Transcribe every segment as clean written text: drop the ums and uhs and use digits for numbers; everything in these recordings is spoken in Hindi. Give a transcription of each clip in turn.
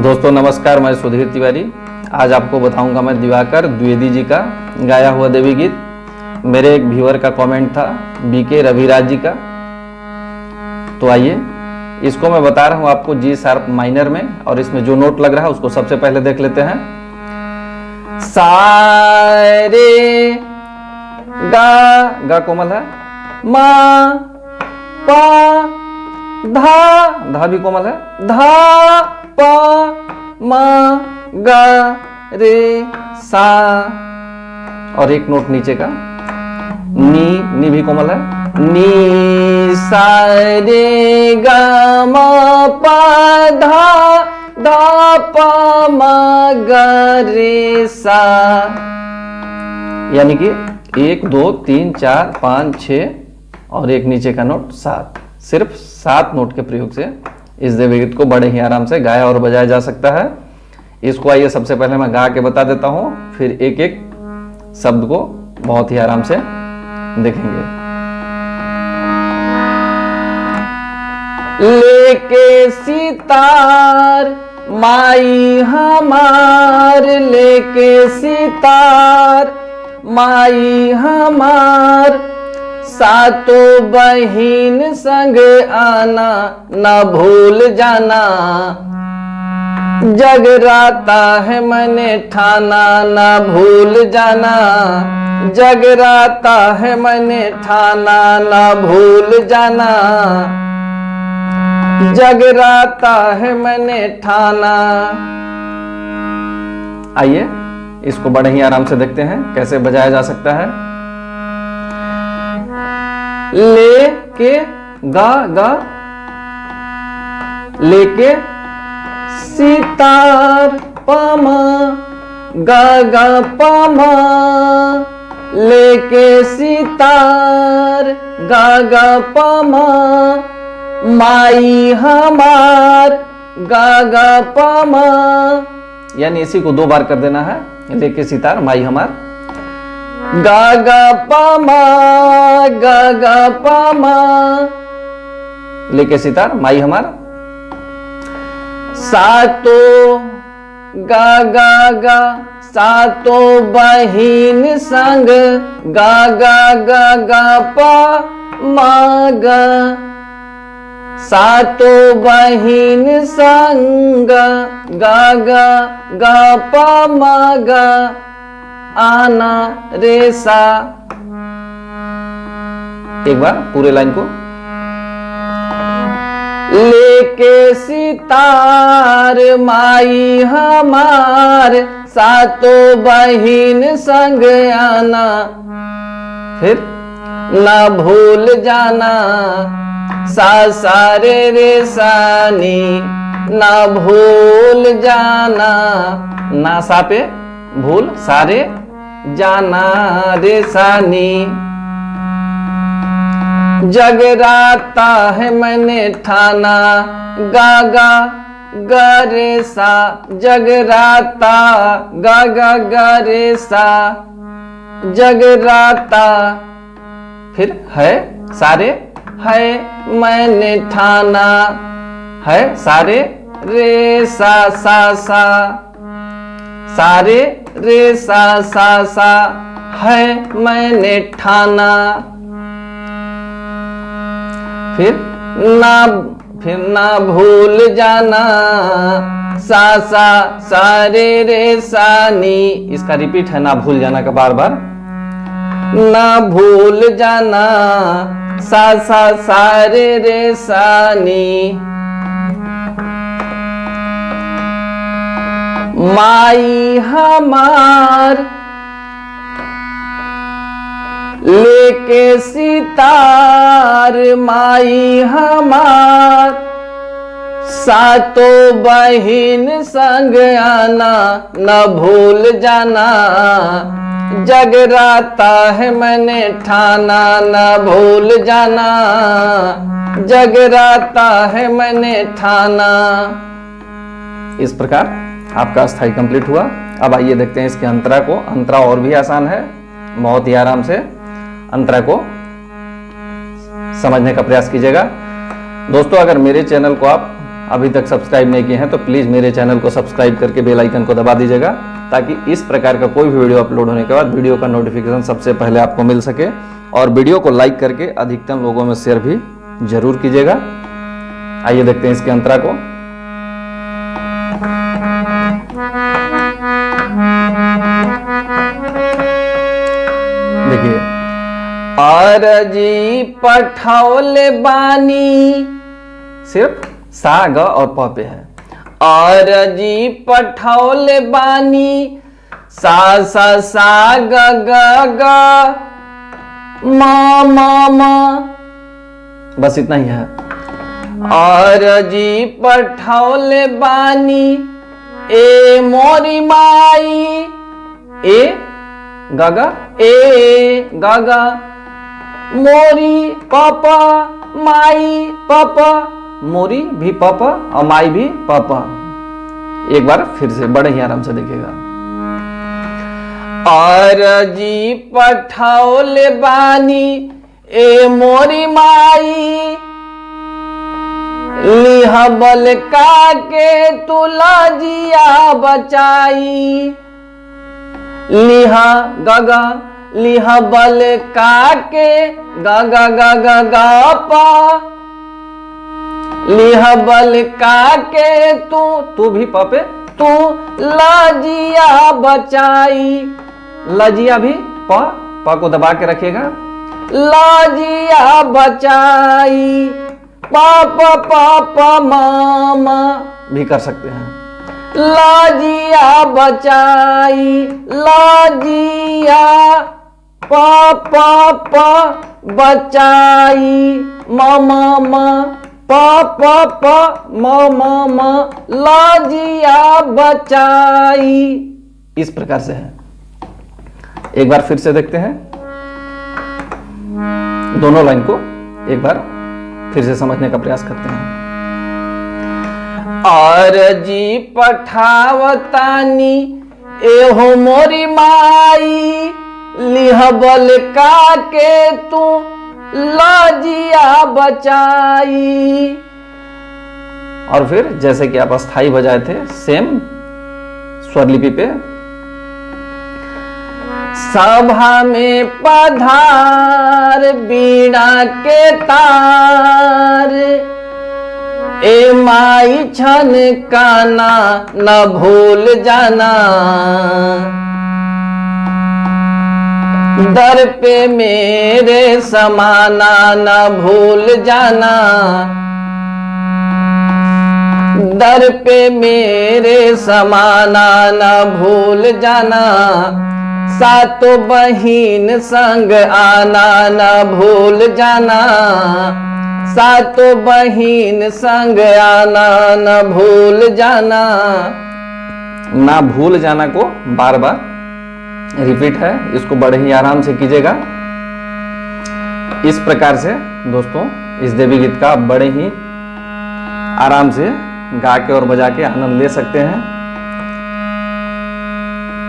दोस्तों नमस्कार, मैं सुधीर तिवारी। आज आपको बताऊंगा मैं दिवाकर द्विवेदी जी का गाया हुआ देवी गीत। मेरे एक व्यूअर का कमेंट था बीके रविराज जी का। तो आइए इसको मैं बता रहा हूं आपको जी शार्प माइनर में, और इसमें जो नोट लग रहा है उसको सबसे पहले देख लेते हैं। सा रे गा कोमल है, मा पा धा भी कोमल है, धा पा मा गा रे सा, और एक नोट नीचे का नी भी कोमल है, नी सा रे गा मा पा धा पा मा गा रे सा। यानी कि 1 2 3 4 5 6 और एक नीचे का नोट 7। सिर्फ 7 नोट के प्रयोग से इस देवी गीत को बड़े ही आराम से गाया और बजाया जा सकता है। इसको आइए सबसे पहले मैं गा के बता देता हूं, फिर एक एक शब्द को बहुत ही आराम से देखेंगे। लेके सितार माई हमार, लेके सितार माई हमार, सातों बहिन संग आना न भूल जाना, जगराता है मैंने ठाना न भूल जाना, जगराता है मैंने ठाना न भूल जाना, जगराता है मैंने ठाना। आइए इसको बड़े ही आराम से देखते हैं कैसे बजाया जा सकता है। ले के गा लेके सितार पामा गा पामा, लेके सितार गा पामा, माई हमार गा पामा। यानी इसी को 2 बार कर देना है, लेके सितार माई हमार, गा पामा, लेके सितार माई हमार, सातो गा सातो बहिन संग गा पा मा गा, सातो बहिन संग गा पा मा गा, आना रे सा। एक बार पूरे लाइन को। लेके सितार माई हमार, सातों बहिन संग आना, फिर ना भूल जाना, सा रे सानी, ना भूल जाना, ना सा पे भूल, सारे जाना रे सानी, जगराता है मैंने ठाना, गा रे सा, जगराता गा रे सा, जगराता, फिर है सारे, है मैंने ठाना, है सारे रे सा सारे रे सा, है मैंने ठाना, फिर ना भूल जाना, सारे रे सानी। इसका रिपीट है, ना भूल जाना का बार बार, ना भूल जाना, सारे रे सानी, माई हमार, लेके सितार माई हमार, सातों बहिन संग आना न भूल जाना, जगराता है मैंने ठाना न भूल जाना, जगराता है मैंने ठाना। इस प्रकार आपका अस्थाई कंप्लीट हुआ। अब आइए देखते हैं इसके अंतरा को। अंतरा और भी आसान है, बहुत ही आराम से अंतरा को समझने का प्रयास कीजिएगा। दोस्तों अगर मेरे चैनल को आप अभी तक सब्सक्राइब नहीं किए हैं तो प्लीज़ मेरे चैनल को सब्सक्राइब करके बेल आइकन को दबा दीजिएगा, ताकि इस प्रकार का कोई भी वीडियो अपलोड होने के बाद वीडियो का नोटिफिकेशन सबसे पहले आपको मिल सके। और वीडियो को लाइक करके अधिकतम लोगों में शेयर भी जरूर कीजिएगा। आइए देखते हैं इसके अंतरा को। देखिए, अरजी पठौले बानी, सिर्फ सा ग और प पे है। अरजी पठौले बानी, सा सा सा ग ग ग, मा मा मा, बस इतना ही है। अरजी पठौले बानी, ए मोरी माई, ए गागा, ए गागा, मोरी पापा, माई पापा, मोरी भी पापा और माई भी पापा। एक बार फिर से बड़े ही आराम से देखिएगा। अरजी पठौले बानी, ए मोरी माई, लिहबल काके तुला जिया बचाई, लिहा गागा, लिहबल काके गागा गागा गा पा, लिहबल काके तू भी पापे, तू लजिया बचाई, लजिया भी पा को दबा के रखिएगा, लजिया बचाई, पापा पापा मामा भी कर सकते हैं, लजिया बचाई, लजिया पापा पा बचाई, मामा मा पापा पा मामा मा, लजिया बचाई। इस प्रकार से है। एक बार फिर से देखते हैं दोनों लाइन को, एक बार फिर से समझने का प्रयास करते हैं। अरजी पठावतानी, एहो मोरी माई, लिहबल काके तू लजिया बचाई। और फिर जैसे कि आप अस्थाई बजाए थे सेम स्वरलिपि पे, सभा में पधार बीड़ा के तार, ए माई छन काना न भूल जाना, दर पे मेरे समाना न भूल जाना, दर पे मेरे समाना न भूल जाना, सातों बहिन संग आना न भूल जाना, सातों बहिन संग आना न भूल जाना। ना भूल जाना को बार बार रिपीट है, इसको बड़े ही आराम से कीजिएगा। इस प्रकार से दोस्तों इस देवी गीत का बड़े ही आराम से गा के और बजा के आनंद ले सकते हैं।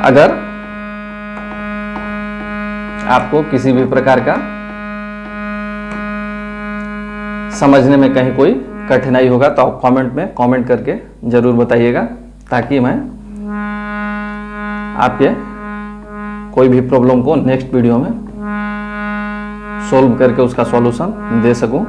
अगर आपको किसी भी प्रकार का समझने में कहीं कोई कठिनाई होगा तो आप कमेंट में कमेंट करके जरूर बताइएगा, ताकि मैं आपके कोई भी प्रॉब्लम को नेक्स्ट वीडियो में सॉल्व करके उसका सॉल्यूशन दे सकूं।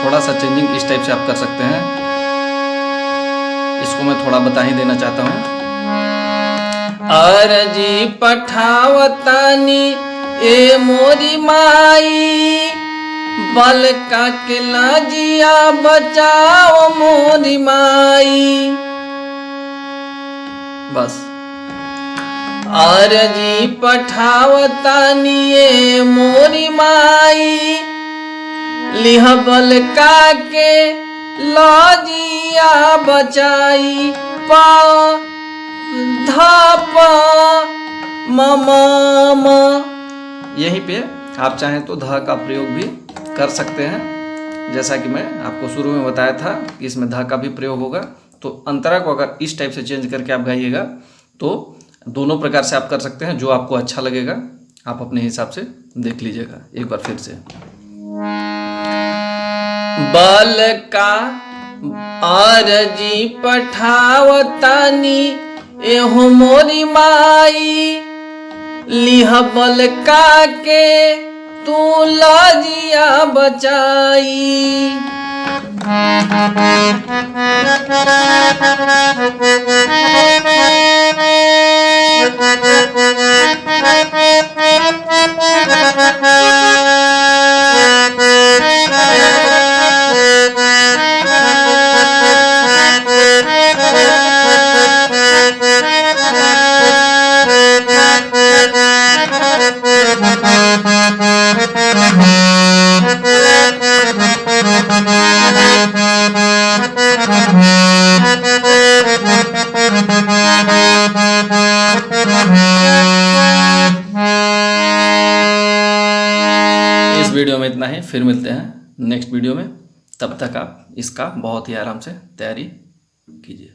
थोड़ा सा चेंजिंग इस टाइप से आप कर सकते हैं। इसको आपको मैं थोड़ा बता ही देना चाहता हूँ। अर्जी पठावतानी ए मोरी माई, बलका के लाजिया बचाओ मोरी माई। बस। अर्जी पठावतानी ए मोरी माई, लिह बलका के लाजिया बचाई। पा धाप मम, यहीं पे आप चाहें तो ध का प्रयोग भी कर सकते हैं। जैसा कि मैं आपको शुरू में बताया था कि इसमें ध का भी प्रयोग होगा। तो अंतरा को अगर इस टाइप से चेंज करके आप गाइएगा तो दोनों प्रकार से आप कर सकते हैं, जो आपको अच्छा लगेगा आप अपने हिसाब से देख लीजिएगा एक बार फिर से। बल का अर्जी पठावतानी एहो मोरी माई, लिह बलका के तू लाजिया बचाई। इस वीडियो में इतना ही, फिर मिलते हैं नेक्स्ट वीडियो में। तब तक आप इसका बहुत ही आराम से तैयारी कीजिए।